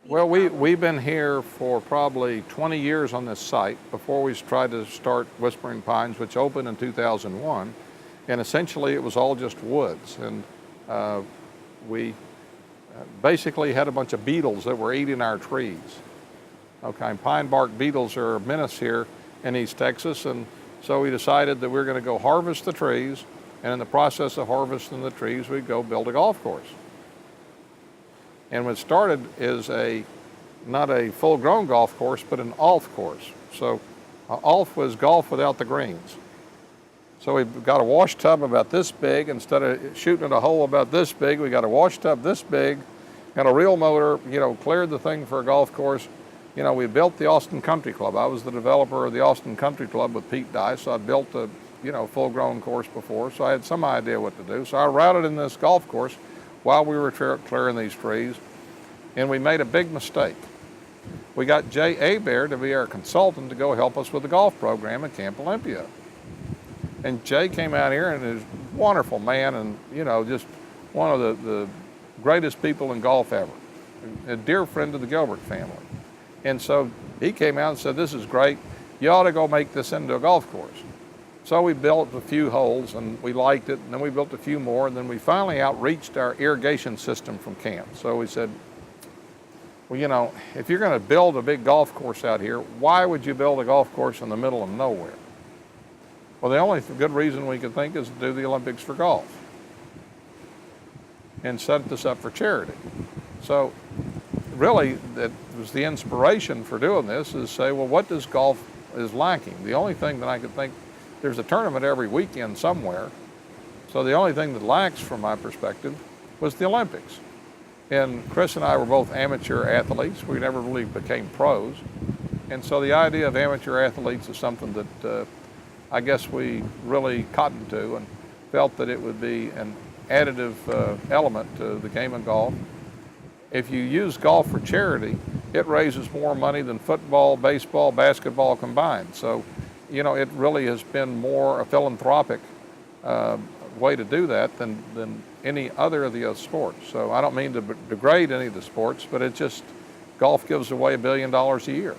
Well, we've been here for probably 20 years on this site before we tried to start Whispering Pines, which opened in 2001. And essentially it was all just woods. And we basically had a bunch of beetles that were eating our trees. Okay, pine bark beetles are a menace here in East Texas. And so we decided that we were going to go harvest the trees. And in the process of harvesting the trees, we'd go build a golf course. And what started is not a full-grown golf course, but an ALF course. So ALF was golf without the greens. So we've got a wash tub about this big. Instead of shooting at a hole about this big, we got a wash tub this big, and a reel motor, cleared the thing for a golf course. We built the Austin Country Club. I was the developer of the Austin Country Club with Pete Dye, so I'd built a full-grown course before, so I had some idea what to do. So I routed in this golf course while we were clearing these trees, and we made a big mistake. We got Jay Abair to be our consultant to go help us with the golf program at Camp Olympia. And Jay came out here and is a wonderful man and, just one of the greatest people in golf ever, a dear friend of the Gilbert family. And so he came out and said, "This is great. You ought to go make this into a golf course." So we built a few holes and we liked it, and then we built a few more, and then we finally outreached our irrigation system from camp. So we said, well, if you're going to build a big golf course out here, why would you build a golf course in the middle of nowhere? Well, the only good reason we could think is to do the Olympics for golf and set this up for charity. So really, that was the inspiration for doing this, is say, well, what does golf is lacking? The only thing that I could think, there's a tournament every weekend somewhere. So the only thing that lacks from my perspective was the Olympics. And Chris and I were both amateur athletes. We never really became pros. And so the idea of amateur athletes is something that I guess we really cottoned to and felt that it would be an additive element to the game of golf. If you use golf for charity, it raises more money than football, baseball, basketball combined. So it really has been more a philanthropic way to do that than any other of the other sports. So I don't mean to degrade any of the sports, but golf gives away $1 billion a year.